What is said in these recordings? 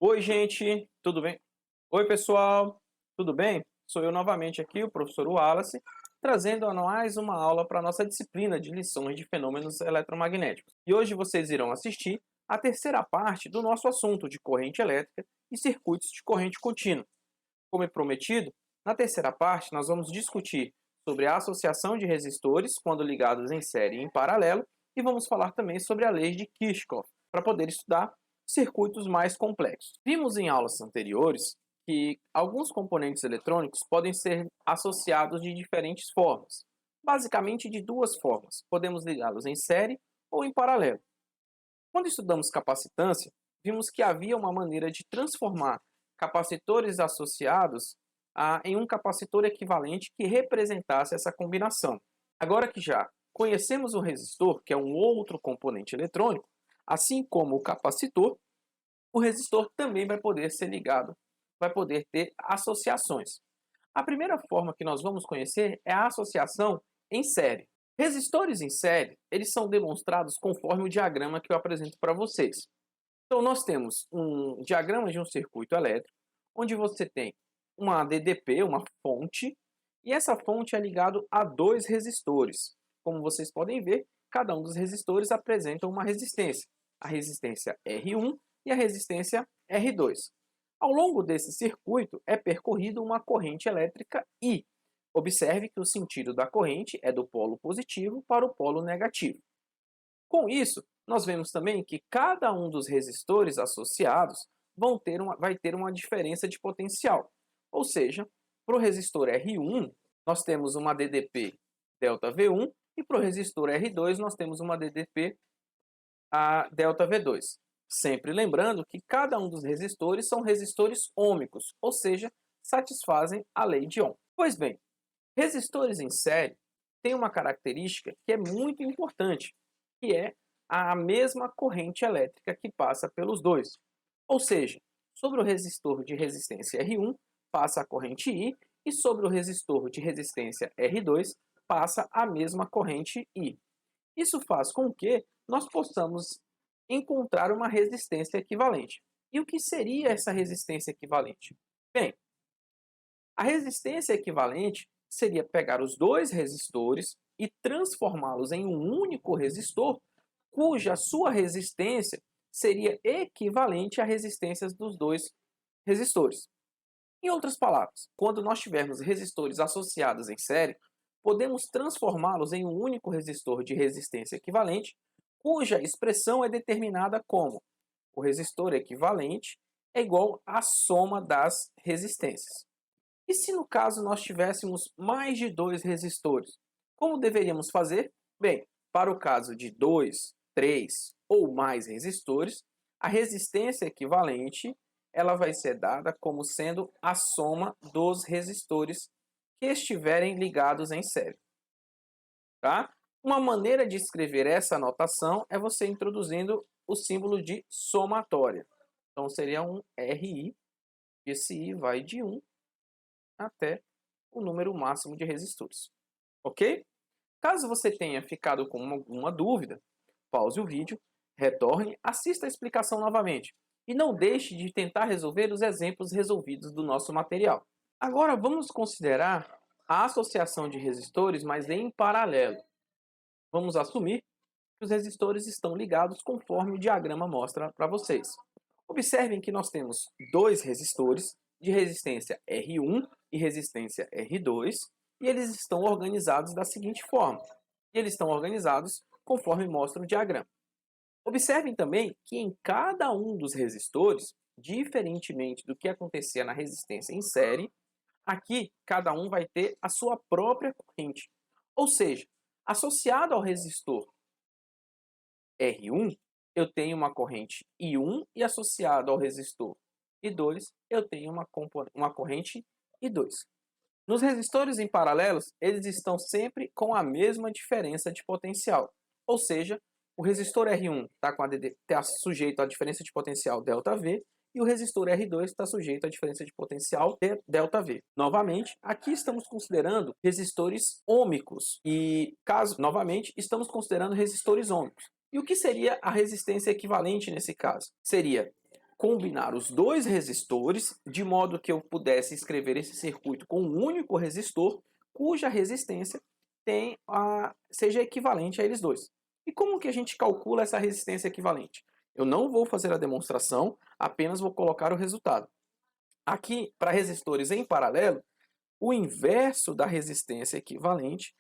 Oi, gente, tudo bem? Oi, pessoal, tudo bem? Sou eu novamente aqui, o professor Wallace, trazendo mais uma aula para a nossa disciplina de lições de fenômenos eletromagnéticos. E hoje vocês irão assistir a terceira parte do nosso assunto de corrente elétrica e circuitos de corrente contínua. Como é prometido, na terceira parte nós vamos discutir sobre a associação de resistores quando ligados em série e em paralelo e vamos falar também sobre a lei de Kirchhoff, para poder estudar circuitos mais complexos. Vimos em aulas anteriores que alguns componentes eletrônicos podem ser associados de diferentes formas, basicamente de duas formas. Podemos ligá-los em série ou em paralelo. Quando estudamos capacitância, vimos que havia uma maneira de transformar capacitores associados em um capacitor equivalente que representasse essa combinação. Agora que já conhecemos o resistor, que é um outro componente eletrônico, assim como o capacitor, o resistor também vai poder ser ligado, vai poder ter associações. A primeira forma que nós vamos conhecer é a associação em série. Resistores em série, eles são demonstrados conforme o diagrama que eu apresento para vocês. Então, nós temos um diagrama de um circuito elétrico, onde você tem uma DDP, uma fonte, e essa fonte é ligada a dois resistores. Como vocês podem ver, cada um dos resistores apresenta uma resistência. A resistência R1 e a resistência R2. Ao longo desse circuito é percorrida uma corrente elétrica I. Observe que o sentido da corrente é do polo positivo para o polo negativo. Com isso, nós vemos também que cada um dos resistores associados vai ter uma diferença de potencial. Ou seja, para o resistor R1, nós temos uma DDP ΔV1 e para o resistor R2 nós temos uma DDP ΔV2. Sempre lembrando que cada um dos resistores são resistores ômicos, ou seja, satisfazem a lei de Ohm. Pois bem, resistores em série têm uma característica que é muito importante, que é a mesma corrente elétrica que passa pelos dois. Ou seja, sobre o resistor de resistência R1 passa a corrente I e sobre o resistor de resistência R2 passa a mesma corrente I. Isso faz com que nós possamos encontrar uma resistência equivalente. E o que seria essa resistência equivalente? Bem, a resistência equivalente seria pegar os dois resistores e transformá-los em um único resistor, cuja sua resistência seria equivalente à resistência dos dois resistores. Em outras palavras, quando nós tivermos resistores associados em série, podemos transformá-los em um único resistor de resistência equivalente, cuja expressão é determinada como o resistor equivalente é igual à soma das resistências. E se no caso nós tivéssemos mais de dois resistores, como deveríamos fazer? Bem, para o caso de 2, 3 ou mais resistores, a resistência equivalente ela vai ser dada como sendo a soma dos resistores que estiverem ligados em série. Tá? Uma maneira de escrever essa notação é você introduzindo o símbolo de somatória. Então seria um RI, esse I vai de 1 até o número máximo de resistores. Ok? Caso você tenha ficado com alguma dúvida, pause o vídeo, retorne, assista a explicação novamente e não deixe de tentar resolver os exemplos resolvidos do nosso material. Agora vamos considerar a associação de resistores, mas em paralelo. Vamos assumir que os resistores estão ligados conforme o diagrama mostra para vocês. Observem que nós temos dois resistores de resistência R1 e resistência R2, e eles estão organizados da seguinte forma. Eles estão organizados conforme mostra o diagrama. Observem também que em cada um dos resistores, diferentemente do que acontecia na resistência em série, aqui cada um vai ter a sua própria corrente. Ou seja, associado ao resistor R1, eu tenho uma corrente I1 e associado ao resistor I2, eu tenho uma corrente I2. Nos resistores em paralelos, eles estão sempre com a mesma diferença de potencial. Ou seja, o resistor R1 está sujeito à diferença de potencial ΔV e o resistor R2 está sujeito à diferença de potencial ΔV. Novamente, aqui estamos considerando resistores ômicos e, novamente, estamos considerando resistores ômicos. E o que seria a resistência equivalente nesse caso? Seria combinar os dois resistores de modo que eu pudesse escrever esse circuito com um único resistor cuja resistência seja equivalente a eles dois. E como que a gente calcula essa resistência equivalente? Eu não vou fazer a demonstração, apenas vou colocar o resultado. Aqui, para resistores em paralelo, o inverso da resistência equivalente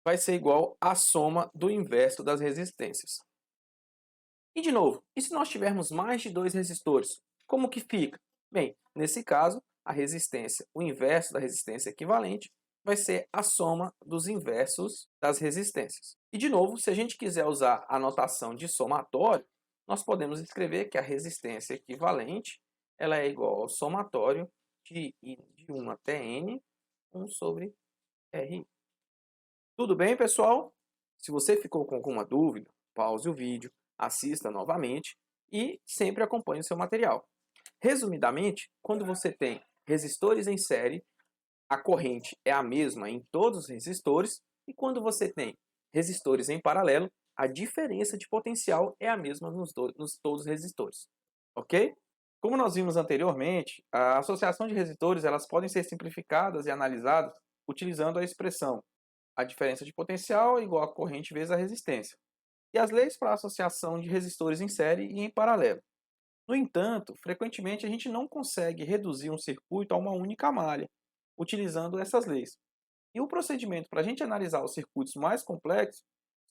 vai ser igual à soma do inverso das resistências. E de novo, e se nós tivermos mais de dois resistores, como que fica? Bem, nesse caso, a resistência, o inverso da resistência equivalente, vai ser a soma dos inversos das resistências. E de novo, se a gente quiser usar a notação de somatório, nós podemos escrever que a resistência equivalente ela é igual ao somatório de 1 até n, 1 sobre Ri. Tudo bem, pessoal? Se você ficou com alguma dúvida, pause o vídeo, assista novamente e sempre acompanhe o seu material. Resumidamente, quando você tem resistores em série, a corrente é a mesma em todos os resistores, e quando você tem resistores em paralelo, a diferença de potencial é a mesma nos todos os resistores. Ok? Como nós vimos anteriormente, a associação de resistores elas podem ser simplificadas e analisadas utilizando a expressão a diferença de potencial é igual a corrente vezes a resistência, e as leis para a associação de resistores em série e em paralelo. No entanto, frequentemente a gente não consegue reduzir um circuito a uma única malha, utilizando essas leis. E o procedimento para a gente analisar os circuitos mais complexos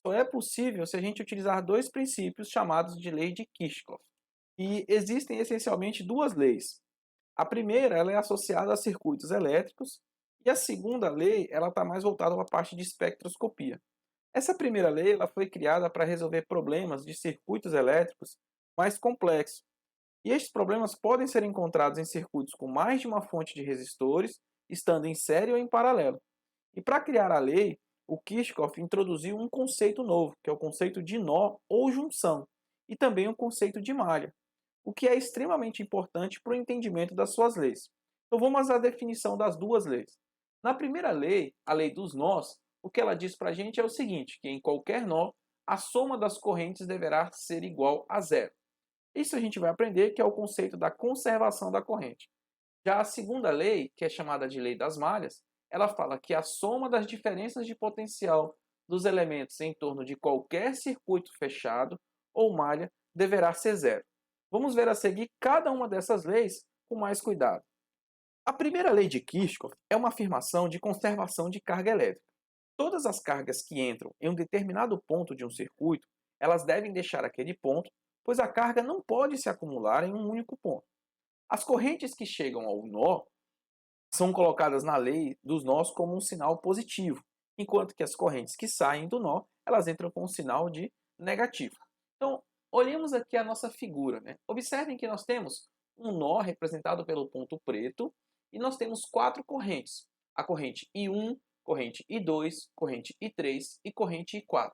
só é possível se a gente utilizar dois princípios chamados de lei de Kirchhoff. E existem essencialmente duas leis. A primeira ela é associada a circuitos elétricos e a segunda lei ela está mais voltada para a parte de espectroscopia. Essa primeira lei ela foi criada para resolver problemas de circuitos elétricos mais complexos. E estes problemas podem ser encontrados em circuitos com mais de uma fonte de resistores, estando em série ou em paralelo. E para criar a lei, o Kirchhoff introduziu um conceito novo, que é o conceito de nó ou junção, e também o conceito de malha, o que é extremamente importante para o entendimento das suas leis. Então vamos à definição das duas leis. Na primeira lei, a lei dos nós, o que ela diz para a gente é o seguinte, que em qualquer nó, a soma das correntes deverá ser igual a zero. Isso a gente vai aprender que é o conceito da conservação da corrente. Já a segunda lei, que é chamada de lei das malhas, ela fala que a soma das diferenças de potencial dos elementos em torno de qualquer circuito fechado ou malha deverá ser zero. Vamos ver a seguir cada uma dessas leis com mais cuidado. A primeira lei de Kirchhoff é uma afirmação de conservação de carga elétrica. Todas as cargas que entram em um determinado ponto de um circuito, elas devem deixar aquele ponto, pois a carga não pode se acumular em um único ponto. As correntes que chegam ao nó são colocadas na lei dos nós como um sinal positivo, enquanto que as correntes que saem do nó, elas entram com um sinal de negativo. Então, olhemos aqui a nossa figura. Observem que nós temos um nó representado pelo ponto preto e nós temos quatro correntes. A corrente I1, corrente I2, corrente I3 e corrente I4.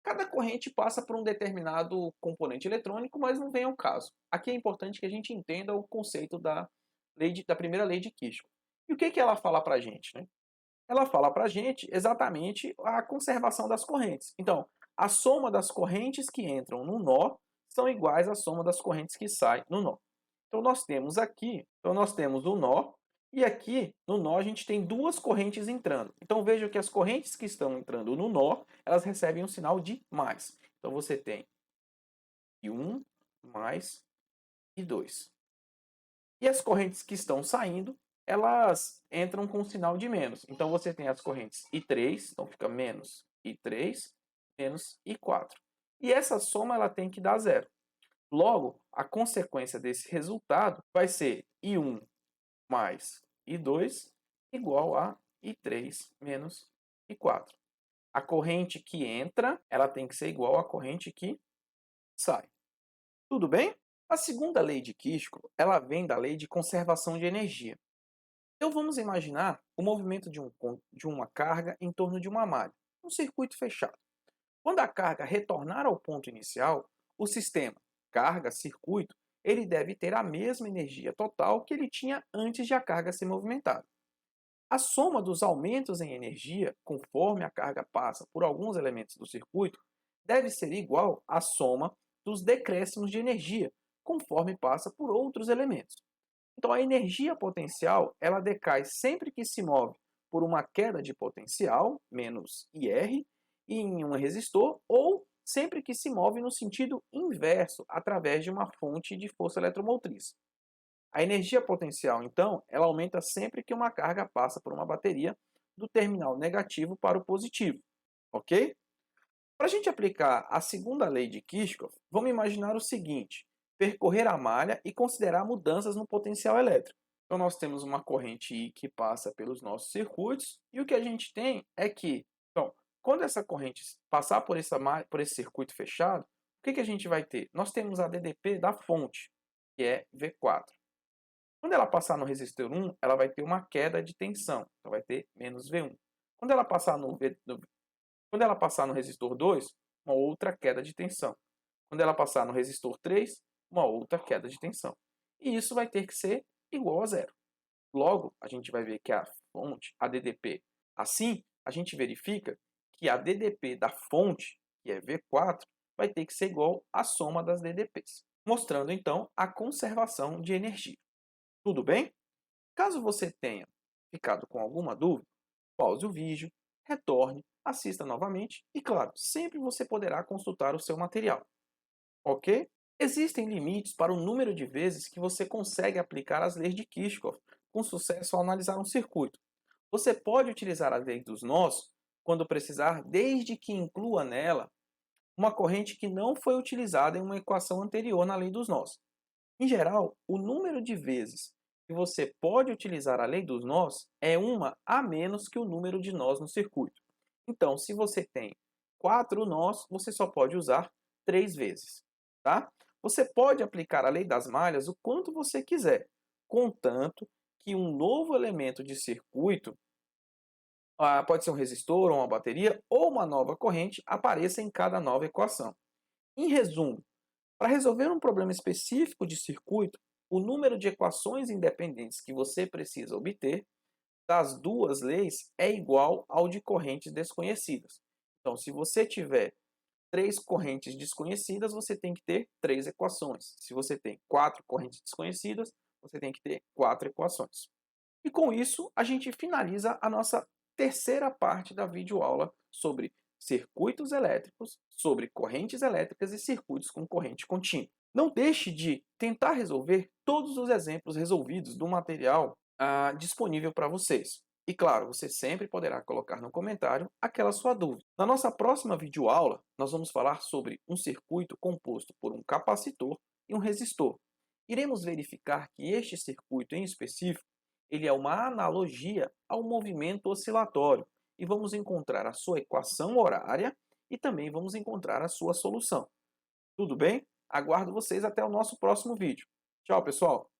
Cada corrente passa por um determinado componente eletrônico, mas não vem ao caso. Aqui é importante que a gente entenda o conceito da primeira lei de Kirchhoff. E o que ela fala para a gente? Ela fala para a gente exatamente a conservação das correntes. Então, a soma das correntes que entram no nó são iguais à soma das correntes que saem no nó. Então, nós temos o nó, e aqui no nó a gente tem duas correntes entrando. Então, veja que as correntes que estão entrando no nó, elas recebem um sinal de mais. Então, você tem I1 mais I2. E as correntes que estão saindo, elas entram com um sinal de menos. Então, você tem as correntes I3, então fica menos I3, menos I4. E essa soma ela tem que dar zero. Logo, a consequência desse resultado vai ser I1 mais I2 igual a I3 menos I4. A corrente que entra, ela tem que ser igual à corrente que sai. Tudo bem? A segunda lei de Kirchhoff, ela vem da lei de conservação de energia. Então vamos imaginar o movimento de uma carga em torno de uma malha, um circuito fechado. Quando a carga retornar ao ponto inicial, o sistema carga-circuito ele deve ter a mesma energia total que ele tinha antes de a carga ser movimentada. A soma dos aumentos em energia, conforme a carga passa por alguns elementos do circuito, deve ser igual à soma dos decréscimos de energia, conforme passa por outros elementos. Então, a energia potencial ela decai sempre que se move por uma queda de potencial, menos IR, em um resistor, ou sempre que se move no sentido inverso, através de uma fonte de força eletromotriz. A energia potencial, então, ela aumenta sempre que uma carga passa por uma bateria do terminal negativo para o positivo, ok? Para a gente aplicar a segunda lei de Kirchhoff, vamos imaginar o seguinte: percorrer a malha e considerar mudanças no potencial elétrico. Então, nós temos uma corrente I que passa pelos nossos circuitos, e o que a gente tem é que, então, quando essa corrente passar por esse circuito fechado, o que a gente vai ter? Nós temos a DDP da fonte, que é V4. Quando ela passar no resistor 1, ela vai ter uma queda de tensão, então vai ter menos V1. Quando ela passar quando ela passar no resistor 2, uma outra queda de tensão. Quando ela passar no resistor 3, uma outra queda de tensão. E isso vai ter que ser igual a zero. Logo, a gente vai ver que a fonte, a DDP, assim, a gente verifica que a DDP da fonte, que é V4, vai ter que ser igual à soma das DDPs, mostrando então a conservação de energia. Tudo bem? Caso você tenha ficado com alguma dúvida, pause o vídeo, retorne, assista novamente e, claro, sempre você poderá consultar o seu material, ok? Existem limites para o número de vezes que você consegue aplicar as leis de Kirchhoff com sucesso ao analisar um circuito. Você pode utilizar a lei dos nós quando precisar, desde que inclua nela uma corrente que não foi utilizada em uma equação anterior na lei dos nós. Em geral, o número de vezes que você pode utilizar a lei dos nós é uma a menos que o número de nós no circuito. Então, se você tem 4 nós, você só pode usar 3 vezes. Tá? Você pode aplicar a lei das malhas o quanto você quiser, contanto que um novo elemento de circuito, pode ser um resistor ou uma bateria, ou uma nova corrente, apareça em cada nova equação. Em resumo, para resolver um problema específico de circuito, o número de equações independentes que você precisa obter das duas leis é igual ao de correntes desconhecidas. Então, se você tiver 3 correntes desconhecidas, você tem que ter 3 equações. Se você tem 4 correntes desconhecidas, você tem que ter 4 equações. E com isso, a gente finaliza a nossa terceira parte da videoaula sobre circuitos elétricos, sobre correntes elétricas e circuitos com corrente contínua. Não deixe de tentar resolver todos os exemplos resolvidos do material disponível para vocês. E claro, você sempre poderá colocar no comentário aquela sua dúvida. Na nossa próxima videoaula, nós vamos falar sobre um circuito composto por um capacitor e um resistor. Iremos verificar que este circuito em específico ele é uma analogia ao movimento oscilatório e vamos encontrar a sua equação horária e também vamos encontrar a sua solução. Tudo bem? Aguardo vocês até o nosso próximo vídeo. Tchau, pessoal!